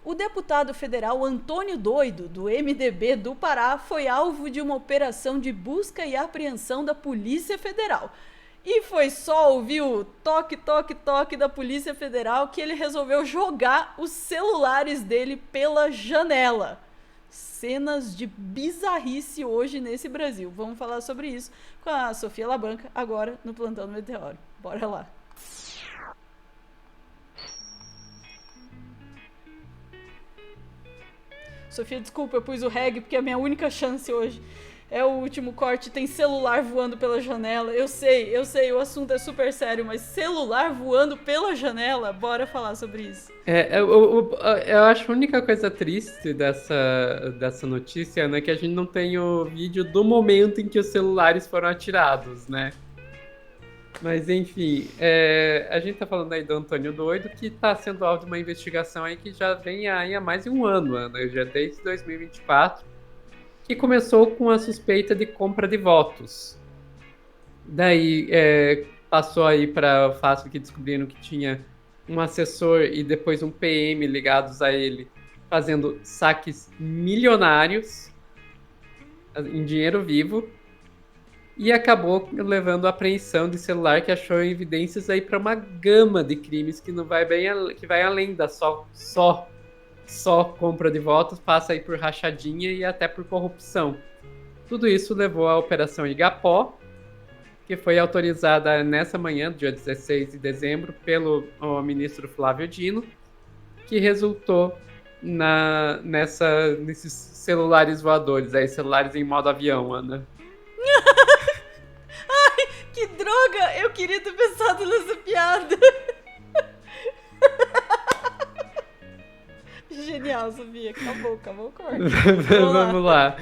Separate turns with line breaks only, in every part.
O deputado federal Antônio Doido, do MDB do Pará, foi alvo de uma operação de busca e apreensão da Polícia Federal. E foi só ouvir o toque, toque, toque da Polícia Federal que ele resolveu jogar os celulares dele pela janela. Cenas de bizarrice hoje nesse Brasil. Vamos falar sobre isso com a Sofia Labanca, agora no Plantão do Meteoro. Bora lá. Sofia, desculpa, eu pus o reggae porque é a minha única chance hoje. É o último corte, tem celular voando pela janela. Eu sei, o assunto é super sério, mas celular voando pela janela? Bora falar sobre isso.
Eu acho a única coisa triste dessa notícia, né, que a gente não tem o vídeo do momento em que os celulares foram atirados, né? Mas enfim, a gente tá falando aí do Antônio Doido, que tá sendo alvo de uma investigação aí que já vem aí há mais de um ano, né? Já desde 2024, que começou com a suspeita de compra de votos. Daí passou aí para o fato que descobriram que tinha um assessor e depois um PM ligados a ele, fazendo saques milionários em dinheiro vivo, e acabou levando à apreensão de celular que achou evidências aí para uma gama de crimes que não vai bem, que vai além da só compra de votos, passa aí por rachadinha e até por corrupção. Tudo isso levou à Operação Igapó, que foi autorizada nessa manhã, dia 16 de dezembro, pelo ministro Flávio Dino, que resultou nesses celulares voadores, aí, celulares em modo avião, Ana.
Que droga! Eu queria ter pensado nessa piada. Genial, Sofia. Acabou o corte. Vamos lá.
Vamos lá.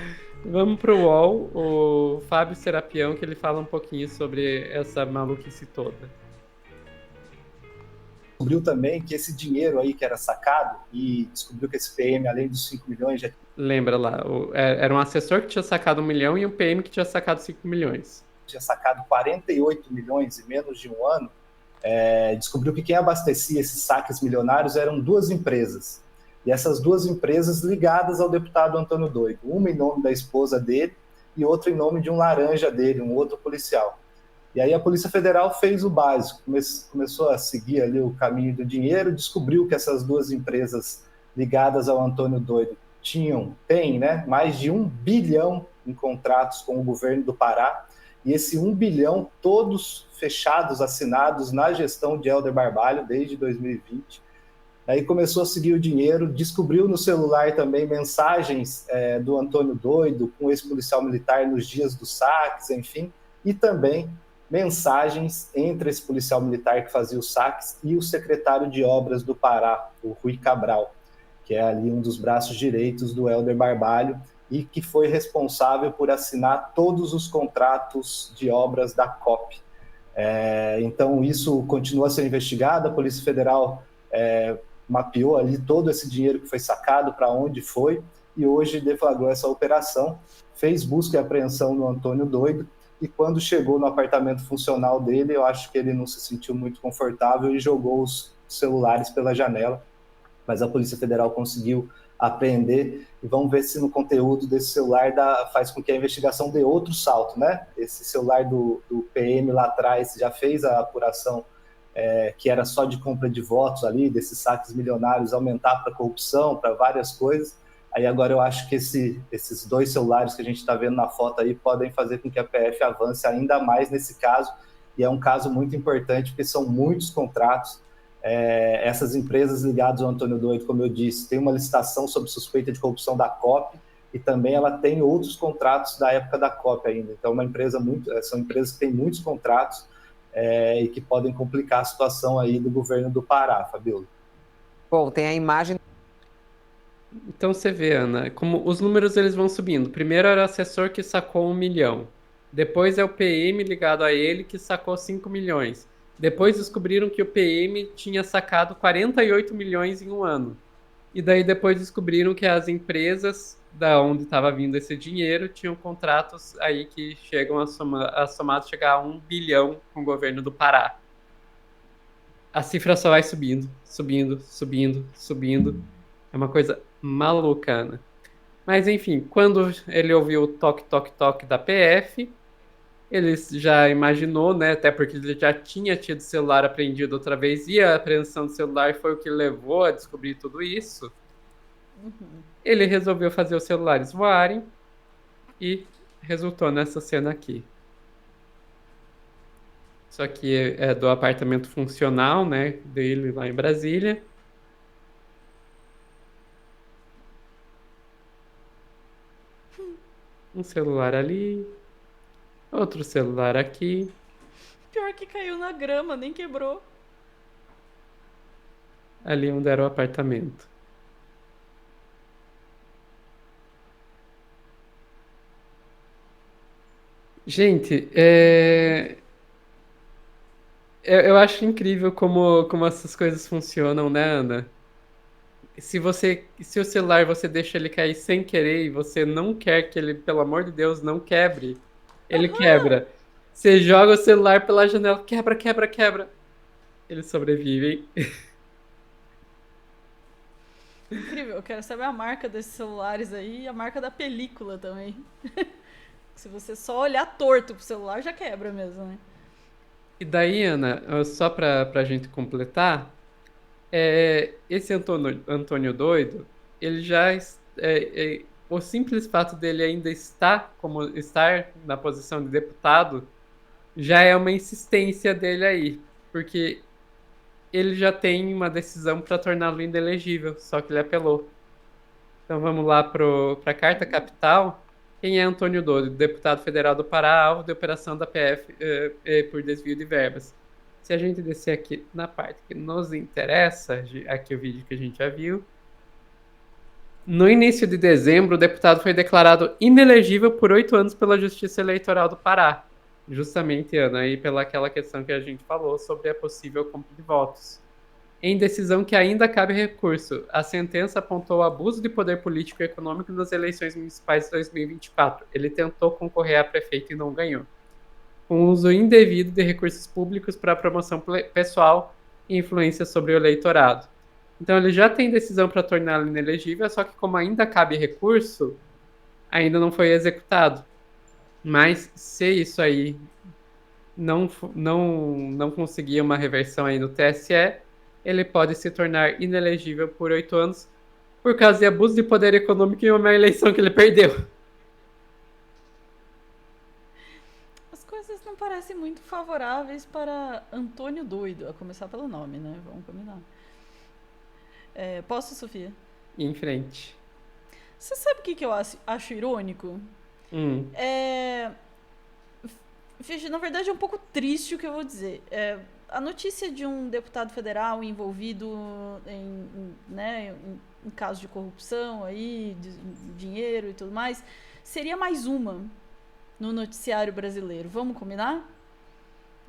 Vamos pro UOL, o Fábio Serapião, que ele fala um pouquinho sobre essa maluquice toda.
Descobriu também que esse dinheiro aí que era sacado, e descobriu que esse PM, além dos 5 milhões, já
Lembra lá, era um assessor que tinha sacado 1 milhão e um PM que tinha sacado 5 milhões.
tinha sacado 48 milhões em menos de um ano. Descobriu que quem abastecia esses saques milionários eram duas empresas. E essas duas empresas ligadas ao deputado Antônio Doido. Uma em nome da esposa dele e outra em nome de um laranja dele, um outro policial. E aí a Polícia Federal fez o básico, começou a seguir ali o caminho do dinheiro, descobriu que essas duas empresas ligadas ao Antônio Doido têm, né, mais de 1 bilhão em contratos com o governo do Pará, e esse 1 bilhão todos fechados, assinados na gestão de Helder Barbalho desde 2020. Aí começou a seguir o dinheiro, descobriu no celular também mensagens do Antônio Doido com esse policial militar nos dias dos saques, enfim, e também mensagens entre esse policial militar que fazia os saques e o secretário de obras do Pará, o Rui Cabral, que é ali um dos braços direitos do Helder Barbalho e que foi responsável por assinar todos os contratos de obras da COP. Então, isso continua a ser investigado, a Polícia Federal mapeou ali todo esse dinheiro que foi sacado, para onde foi, e hoje deflagrou essa operação, fez busca e apreensão no Antônio Doido, e quando chegou no apartamento funcional dele, eu acho que ele não se sentiu muito confortável e jogou os celulares pela janela, mas a Polícia Federal conseguiu apreender, e vamos ver se no conteúdo desse celular faz com que a investigação dê outro salto, né? Esse celular do PM lá atrás já fez a apuração que era só de compra de votos ali, desses saques milionários, aumentar para corrupção, para várias coisas. Aí agora eu acho que esses dois celulares que a gente está vendo na foto aí podem fazer com que a PF avance ainda mais nesse caso, e é um caso muito importante porque são muitos contratos. Essas empresas ligadas ao Antônio Doido, como eu disse, tem uma licitação sob suspeita de corrupção da COP, e também ela tem outros contratos da época da COP ainda. Então, são empresas que têm muitos contratos e que podem complicar a situação aí do governo do Pará, Fabiola.
Bom, tem a imagem.
Então você vê, Ana, como os números eles vão subindo. Primeiro era o assessor que sacou 1 milhão. Depois é o PM ligado a ele que sacou 5 milhões. Depois descobriram que o PM tinha sacado 48 milhões em um ano. E daí depois descobriram que as empresas da onde estava vindo esse dinheiro tinham contratos aí que chegam a somado chegar a 1 bilhão com o governo do Pará. A cifra só vai subindo, subindo, subindo, subindo. uma coisa maluca, Ana. Mas enfim, quando ele ouviu o toque, toque, toque da PF, ele já imaginou, né? Até porque ele já tinha tido o celular apreendido outra vez e a apreensão do celular foi o que levou a descobrir tudo isso. Ele resolveu fazer os celulares voarem e resultou nessa cena aqui. Isso aqui é do apartamento funcional, né? Dele lá em Brasília. Um celular ali, outro celular aqui.
Pior que caiu na grama, nem quebrou.
Ali onde era o apartamento. Gente, eu acho incrível como essas coisas funcionam, né, Ana? Se o celular você deixa ele cair sem querer e você não quer que ele, pelo amor de Deus, não quebre, ele quebra. Você joga o celular pela janela, quebra, quebra, quebra. Eles sobrevivem.
Incrível, eu quero saber a marca desses celulares aí e a marca da película também. Se você só olhar torto pro celular, já quebra mesmo, né?
E daí, Ana, só pra gente completar, esse Antônio Doido, ele já. O simples fato dele ainda estar na posição de deputado já é uma insistência dele aí. Porque ele já tem uma decisão para torná-lo inelegível, só que ele apelou. Então vamos lá para a Carta Capital. Quem é Antônio Doido, deputado federal do Pará, alvo de operação da PF por desvio de verbas. Se a gente descer aqui na parte que nos interessa, aqui o vídeo que a gente já viu. No início de dezembro, o deputado foi declarado inelegível por 8 anos pela Justiça Eleitoral do Pará. Justamente, Ana, aí pela aquela questão que a gente falou sobre a possível compra de votos. Em decisão que ainda cabe recurso, a sentença apontou abuso de poder político e econômico nas eleições municipais de 2024. Ele tentou concorrer a prefeito e não ganhou. Com uso indevido de recursos públicos para promoção pessoal e influência sobre o eleitorado. Então ele já tem decisão para torná-lo inelegível, só que como ainda cabe recurso, ainda não foi executado. Mas se isso aí não conseguir uma reversão aí no TSE, ele pode se tornar inelegível por 8 anos por causa de abuso de poder econômico em uma eleição que ele perdeu.
As coisas não parecem muito favoráveis para Antônio Doido, a começar pelo nome, né? Vamos combinar. Posso, Sofia?
Em frente.
Você sabe o que eu acho irônico? Na verdade é um pouco triste o que eu vou dizer. A notícia de um deputado federal envolvido em casos de corrupção aí, de dinheiro e tudo mais, seria mais uma no noticiário brasileiro. Vamos combinar?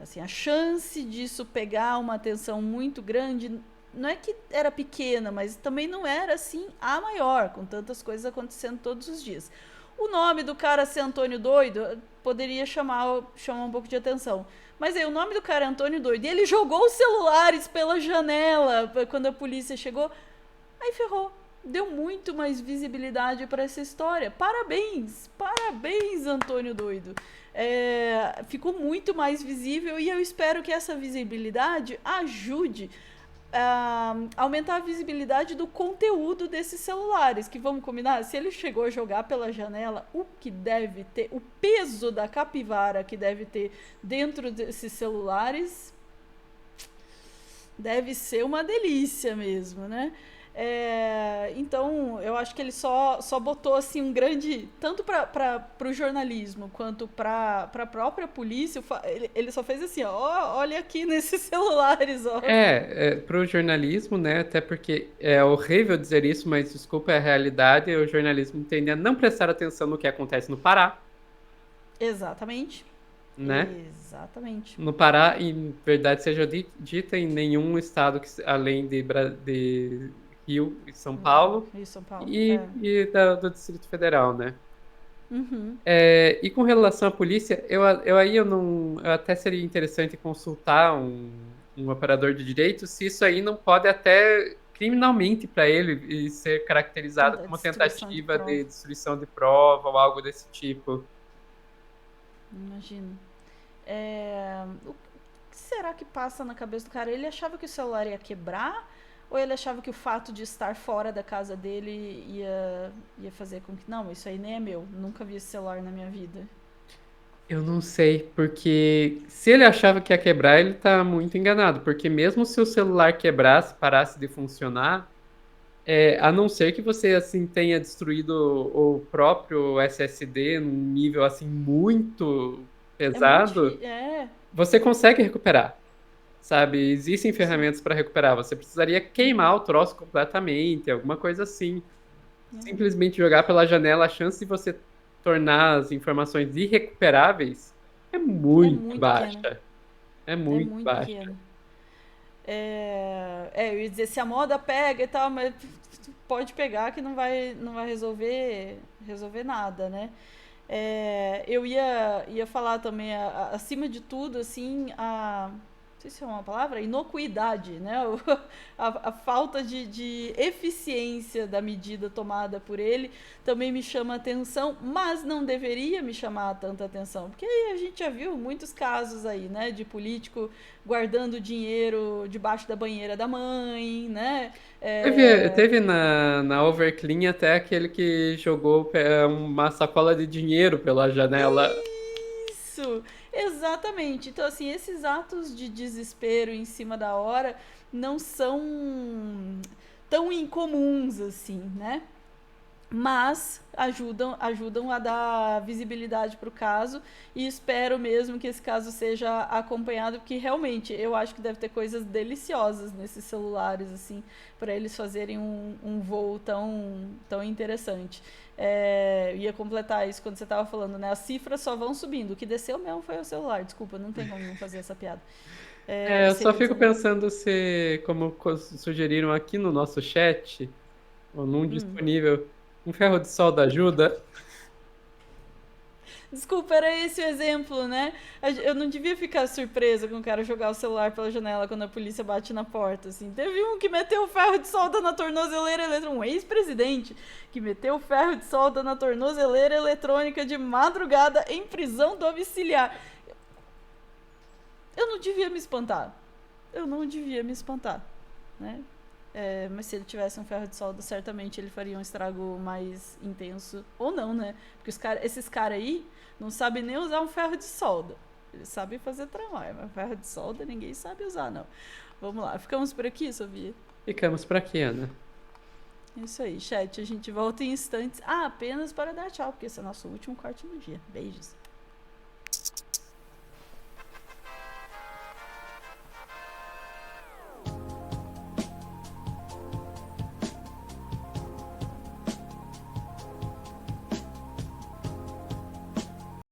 Assim, a chance disso pegar uma atenção muito grande não é que era pequena, mas também não era assim a maior, com tantas coisas acontecendo todos os dias. O nome do cara ser Antônio Doido poderia chamar um pouco de atenção. Mas aí o nome do cara é Antônio Doido. E ele jogou os celulares pela janela quando a polícia chegou. Aí ferrou. Deu muito mais visibilidade para essa história. Parabéns! Parabéns, Antônio Doido. Ficou muito mais visível e eu espero que essa visibilidade ajude aumentar a visibilidade do conteúdo desses celulares, que vamos combinar, se ele chegou a jogar pela janela, o que deve ter, o peso da capivara que deve ter dentro desses celulares deve ser uma delícia mesmo, né? Então, eu acho que ele só botou assim um grande, tanto para o jornalismo quanto para a própria polícia, ele só fez assim, ó, olha aqui nesses celulares, ó.
Para o jornalismo, né? Até porque é horrível dizer isso, mas desculpa, é a realidade. O jornalismo tende a não prestar atenção no que acontece no Pará.
Exatamente.
Né?
Exatamente.
No Pará, em verdade, seja dita em nenhum estado além de Rio e São Paulo.
Rio e São Paulo.
E do Distrito Federal, né?
Uhum.
E com relação à polícia, eu até seria interessante consultar um operador de direito se isso aí não pode até criminalmente para ele e ser caracterizado como tentativa de destruição de prova ou algo desse tipo.
Imagino. O que será que passa na cabeça do cara? Ele achava que o celular ia quebrar? Ou ele achava que o fato de estar fora da casa dele ia fazer com que... Não, isso aí nem é meu. Nunca vi esse celular na minha vida.
Eu não sei, porque se ele achava que ia quebrar, ele tá muito enganado. Porque mesmo se o celular quebrasse, parasse de funcionar, a não ser que você assim tenha destruído o próprio SSD num nível assim muito pesado, você consegue recuperar, sabe? Existem ferramentas para recuperar. Você precisaria queimar o troço completamente, alguma coisa assim. Simplesmente jogar pela janela, a chance de você tornar as informações irrecuperáveis é muito baixa.
Pequena.
É muito baixa.
Pequena. Eu ia dizer, se a moda pega e tal, mas pode pegar que não vai resolver nada, né? Eu ia falar também, acima de tudo, assim, não sei se é uma palavra, inocuidade, né? A falta de eficiência da medida tomada por ele também me chama atenção, mas não deveria me chamar tanta atenção, porque aí a gente já viu muitos casos aí, né? De político guardando dinheiro debaixo da banheira da mãe, né?
Teve na Overclean até aquele que jogou uma sacola de dinheiro pela janela.
Isso, exatamente. Então, assim, esses atos de desespero em cima da hora não são tão incomuns assim, né? Mas ajudam a dar visibilidade para o caso e espero mesmo que esse caso seja acompanhado, porque realmente eu acho que deve ter coisas deliciosas nesses celulares, assim, para eles fazerem um voo tão interessante. Ia completar isso quando você estava falando, né? As cifras só vão subindo, o que desceu mesmo foi o celular, desculpa, não tem como não fazer essa piada.
Eu só fico pensando se, como sugeriram aqui no nosso chat, ou num disponível, um ferro de solda ajuda?
Desculpa, era esse o exemplo, né? Eu não devia ficar surpresa com o cara jogar o celular pela janela quando a polícia bate na porta, assim. Teve um que meteu o ferro de solda na tornozeleira eletrônica, um ex-presidente que meteu o ferro de solda na tornozeleira eletrônica de madrugada em prisão domiciliar. Eu não devia me espantar. Né? Mas se ele tivesse um ferro de solda, certamente ele faria um estrago mais intenso. Ou não, né? Porque esses caras aí não sabem nem usar um ferro de solda. Eles sabem fazer tramóia, mas ferro de solda ninguém sabe usar, não. Vamos lá, ficamos por aqui, Sofia?
Ficamos por aqui, Ana.
Isso aí, chat. A gente volta em instantes. Apenas para dar tchau, porque esse é o nosso último corte no dia. Beijos.